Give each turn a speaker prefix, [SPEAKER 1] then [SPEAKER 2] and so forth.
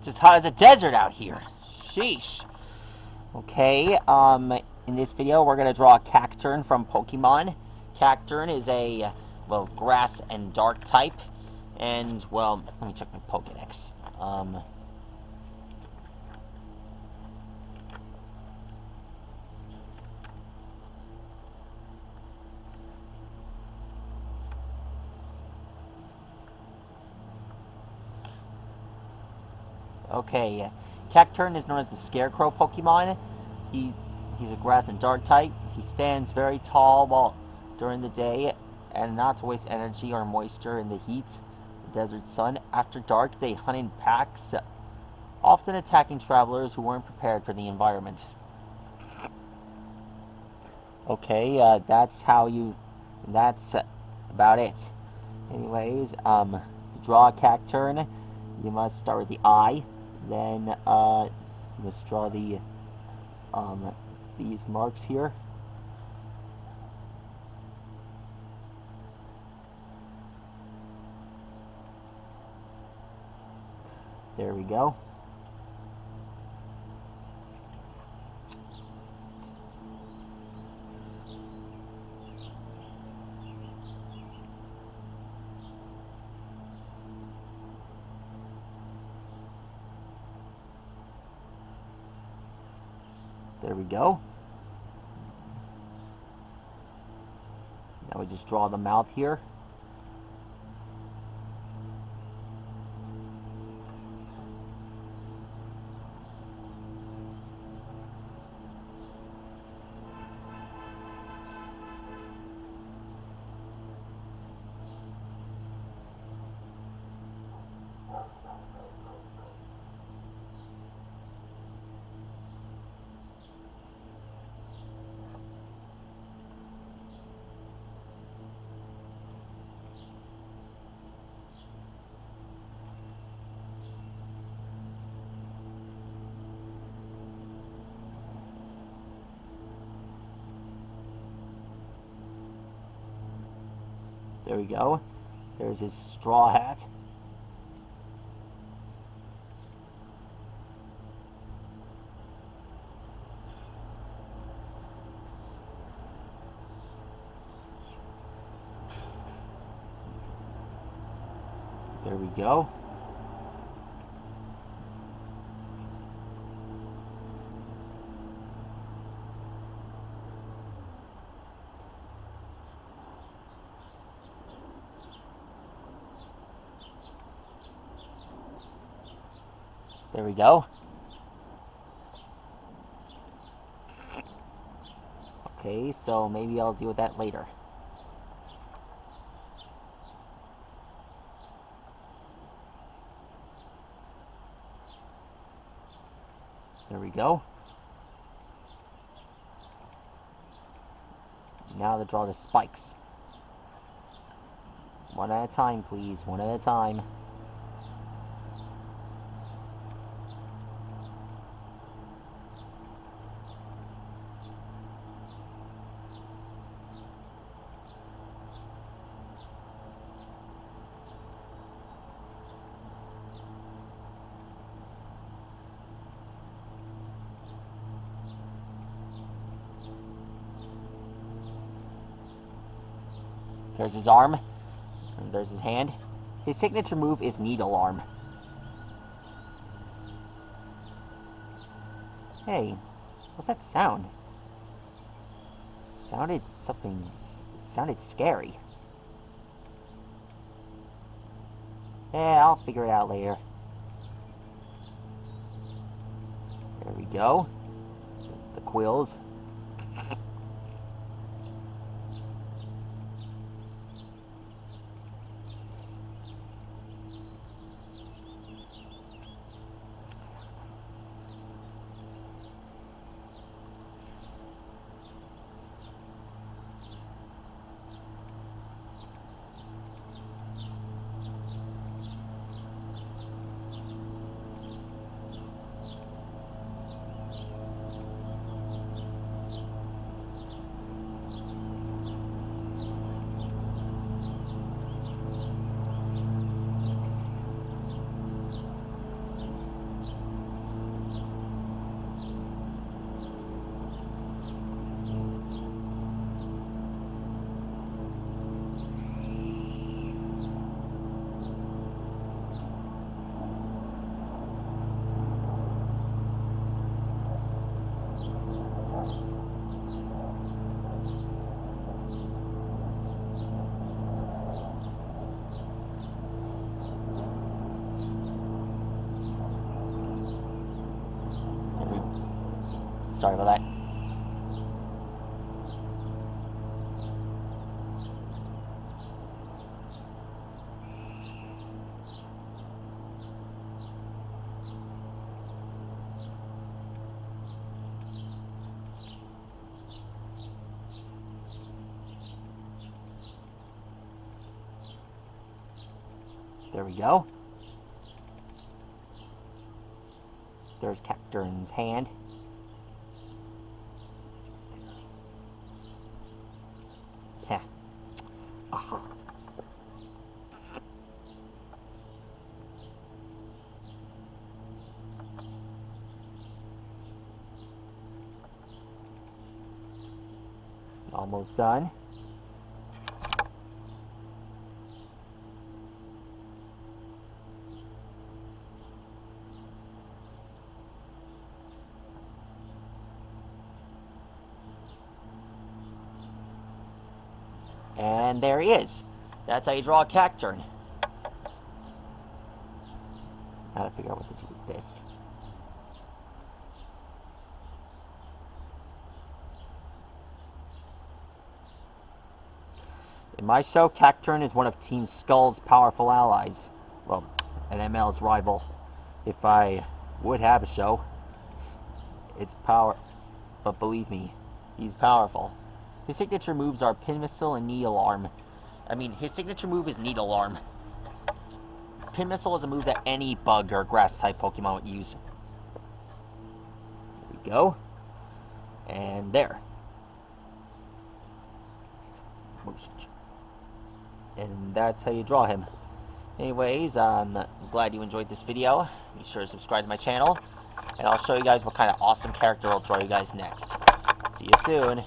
[SPEAKER 1] It's as hot as a desert out here. Sheesh. Okay, in this video we're gonna draw a cacturne from Pokemon. Cacturne is a, well, grass and dark type. And, well, let me check my Pokedex. Okay, Cacturne is known as the Scarecrow Pokemon. He's a grass and dark type. He stands very tall during the day and not to waste energy or moisture in the heat, the desert sun. After dark, they hunt in packs, often attacking travelers who weren't prepared for the environment. Okay, that's about it. Anyways, to draw a cacturne, you must start with the eye. Then you must draw the these marks here. There we go. There we go. Now we just draw the mouth here. There we go. There's his straw hat. There we go. There we go. Okay, so maybe I'll deal with that later. There we go. Now to draw the spikes. One at a time, please. One at a time. There's his arm. And there's his hand. His signature move is Needle Arm. Hey, what's that sound? It sounded scary. Yeah, I'll figure it out later. There we go. That's the quills. Sorry about that. There we go. There's Cacturne's hand. Heh. Aha. Almost done. And there he is. That's how you draw a cacturne. Now to figure out what to do with this. In my show, Cacturne is one of Team Skull's powerful allies. Well, an ML's rival. If I would have a show, it's power. But believe me, he's powerful. His signature moves are Pin Missile and Needle Arm. I mean, his signature move is Needle Arm. Pin Missile is a move that any bug or grass-type Pokemon would use. There we go. And there. And that's how you draw him. Anyways, I'm glad you enjoyed this video. Be sure to subscribe to my channel. And I'll show you guys what kind of awesome character I'll draw you guys next. See you soon.